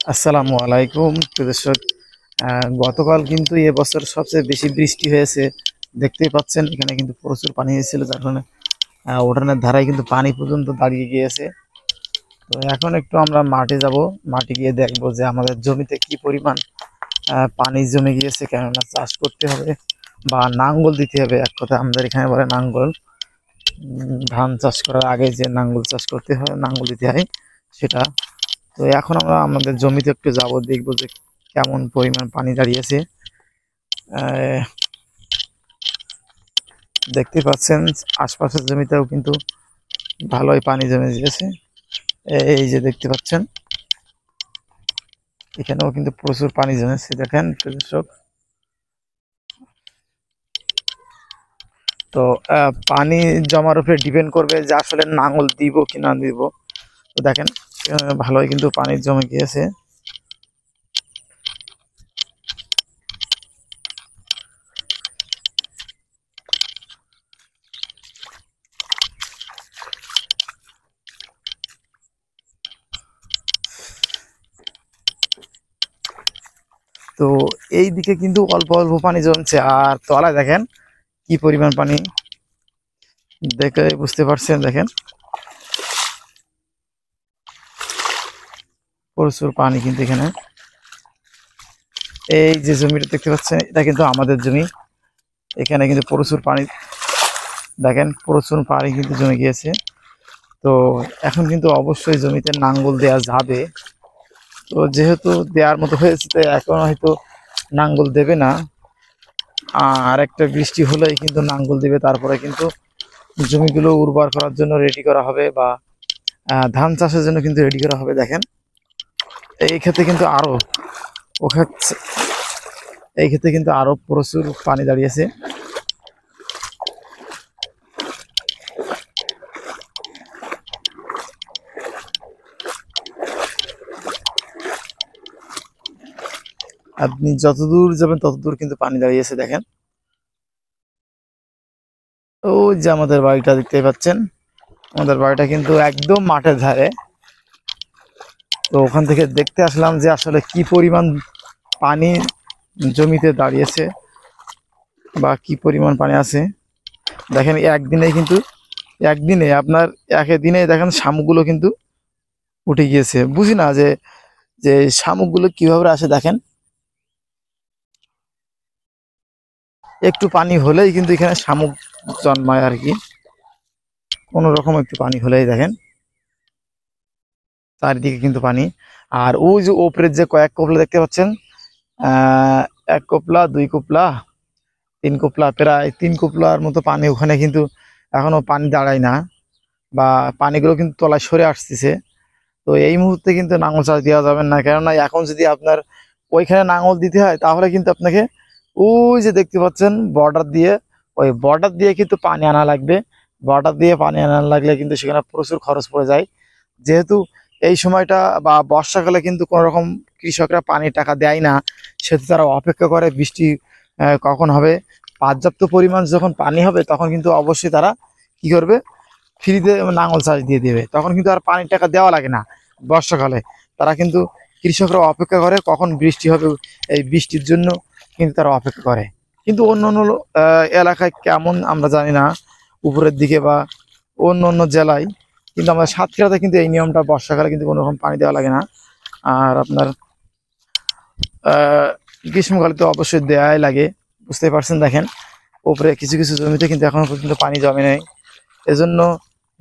আসসালামু আলাইকুম প্রিয় দর্শক। গতকাল কিন্তু এবছর সবচেয়ে বেশি বৃষ্টি হয়েছে। দেখতেই পাচ্ছেন এখানে কিন্তু প্রচুর পানি হয়েছিল, যার কারণে উঠানের ধারায় কিন্তু পানি পর্যন্ত দাঁড়িয়ে গিয়েছে। তো এখন একটু আমরা মাঠে যাব, মাঠে গিয়ে দেখবো যে আমাদের জমিতে কি পরিমাণ পানি জমে গিয়েছে, কেননা চাষ করতে হবে বা নাঙ্গল দিতে হবে। এক কথা আমাদের এখানে বলে নাঙ্গল। ধান চাষ করার আগে যে নাঙ্গল চাষ করতে হয়, নাঙ্গল দিতে হয় সেটা। তো এখন আমরা আমাদের জমিতে একটু যাব, দেখবো যে কেমন পরিমাণ পানি দাঁড়িয়েছে। আহ, দেখতে পাচ্ছেন আশপাশের জমিতেও কিন্তু ভালোই পানি জমে গিয়েছে। এই যে দেখতে পাচ্ছেন এখানেও কিন্তু প্রচুর পানি জমেছে, দেখেন প্রিয় দর্শক। তো পানি জমার উপরে ডিপেন্ড করবে যে আসলে নাঙল দিব কি না দিব। তো দেখেন ভালোই কিন্তু পানি জমে গিয়েছে। তো এই দিকে কিন্তু অল্প অল্প পানি জমছে, আর তলায় দেখেন কি পরিমাণ পানি, দেখে বুঝতে পারছেন। দেখেন প্রচুর পানি কিন্তু এখানে। এই যে জমিটা দেখতে পাচ্ছেন এটা কিন্তু আমাদের জমি। এখানে কিন্তু প্রচুর পানি, দেখেন প্রচুর পানি কিন্তু জমে গিয়েছে। তো এখন কিন্তু অবশ্যই জমিতে নাঙ্গল দেওয়া যাবে। তো যেহেতু দেওয়ার মতো হয়েছে, তো এখন হয়তো নাঙ্গল দেবে না, আর একটা বৃষ্টি হলেই কিন্তু নাঙ্গল দেবে। তারপরে কিন্তু জমিগুলো উর্বর করার জন্য রেডি করা হবে, বা ধান চাষের জন্য কিন্তু রেডি করা হবে। দেখেন এই ক্ষেত্রে কিন্তু আরো ও ক্ষেত্রে এই ক্ষেত্রে কিন্তু আরো প্রচুর পানি দাঁড়িয়েছে। আপনি যতদূর যাবেন ততদূর কিন্তু পানি দাঁড়িয়েছে। দেখেন ওই যে আমাদের বাড়িটা দেখতে পাচ্ছেন, আমাদের বাড়িটা কিন্তু একদম মাঠের ধারে। তো ওখান থেকে দেখতে আসলাম যে আসলে কি পরিমাণ পানি জমিতে দাঁড়িয়েছে বা কি পরিমাণ পানি আছে। দেখেন একদিনে কিন্তু, একদিনে আপনার দিনে দেখেন শামুকগুলো কিন্তু উঠে গিয়েছে। বুঝি না যে যে শামুকগুলো কিভাবে আসে। দেখেন একটু পানি হলেই কিন্তু এখানে শামুক জন্মায় আর কি। কোনো রকম একটু পানি হলেই দেখেন চারিদিকে কিন্তু পানি। আর ওই যে ওপরের যে কয়েক কোপলা দেখতে পাচ্ছেন, আহ 1 কোপলা 2 কোপলা 3 কোপলা, প্রায় 3 কোপলার মতো পানি ওখানে কিন্তু এখনো পানি দাঁড়ায় না, বা পানিগুলো কিন্তু তলায় সরে আসতেছে। তো এই মুহূর্তে কিন্তু নাঙল চাষ দেওয়া যাবে না, কেননা এখন যদি আপনার ওইখানে নাঙল দিতে হয় তাহলে কিন্তু আপনাকে ওই যে দেখতে পাচ্ছেন বর্ডার দিয়ে, ওই বর্ডার দিয়ে কিন্তু পানি আনা লাগবে। বর্ডার দিয়ে পানি আনা লাগলে কিন্তু সেখানে প্রচুর খরচ পড়ে যায়। যেহেতু এই সময়টা বা বর্ষাকালে কিন্তু কোনো রকম কৃষকরা পানির টাকা দেয় না, সেহেতু তারা অপেক্ষা করে বৃষ্টি কখন হবে। পর্যাপ্ত পরিমাণ যখন পানি হবে তখন কিন্তু অবশ্যই তারা কি করবে, ফ্রিতে নাঙল চাষ দিয়ে দেবে, তখন কিন্তু আর পানির টাকা দেওয়া লাগে না। বর্ষাকালে তারা কিন্তু কৃষকরা অপেক্ষা করে কখন বৃষ্টি হবে, এই বৃষ্টির জন্য কিন্তু তারা অপেক্ষা করে। কিন্তু অন্য অন্য এলাকায় কেমন আমরা জানি না, উপরের দিকে বা অন্য অন্য জেলায়, কিন্তু আমাদের সাতক্ষীরাতে কিন্তু এই নিয়মটা, বর্ষাকালে কিন্তু কোনো রকম পানি দেওয়া লাগে না। আর আপনার আহ, গ্রীষ্মকালে তো অবশ্যই দেওয়াই লাগে, বুঝতে পারছেন। দেখেন উপরে কিছু কিছু জমিতে কিন্তু এখনো পর্যন্ত পানি জমে নেই। এজন্য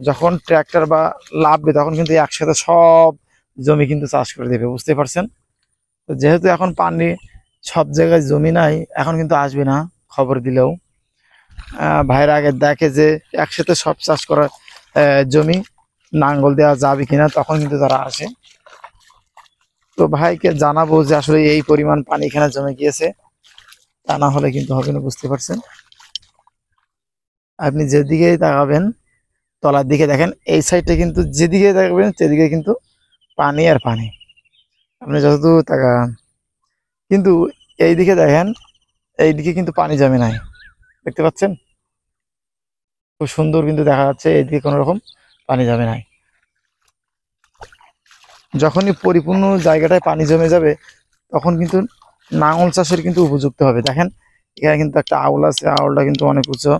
যখন ট্র্যাক্টর বা লাভবে তখন কিন্তু একসাথে সব জমি কিন্তু চাষ করে দেবে, বুঝতে পারছেন। তো যেহেতু এখন পানি সব জায়গায় জমি নাই, এখন কিন্তু আসবে না খবর দিলেও। ভাইয়ের আগে দেখে যে একসাথে সব চাষ করা জমি নাঙ্গল দেওয়া যাবে কিনা, তখন কিন্তু তারা আসে। তো ভাইকে জানাবো যে আসলে এই পরিমাণ পানি এখানে জমে গিয়েছে, তা না হলে কিন্তু হবে না, বুঝতে পারছেন। আপনি যেদিকেই তাকাবেন তলার দিকে দেখেন, এই সাইডটা কিন্তু যেদিকে তাকাবেন সেদিকে কিন্তু পানি আর পানি, আপনি যতদূর তাকান। কিন্তু এইদিকে দেখেন, এইদিকে কিন্তু পানি জমে নাই, দেখতে পাচ্ছেন। খুব সুন্দর কিন্তু দেখা যাচ্ছে এইদিকে কোনো রকম পানি জমে নাই। যখনই পরিপূর্ণ জায়গাটায় পানি জমে যাবে তখন কিন্তু লাঙল চাষের কিন্তু উপযুক্ত হবে। দেখেন এখানে কিন্তু একটা আউল আছে, আউলটা কিন্তু অনেক উঁচু।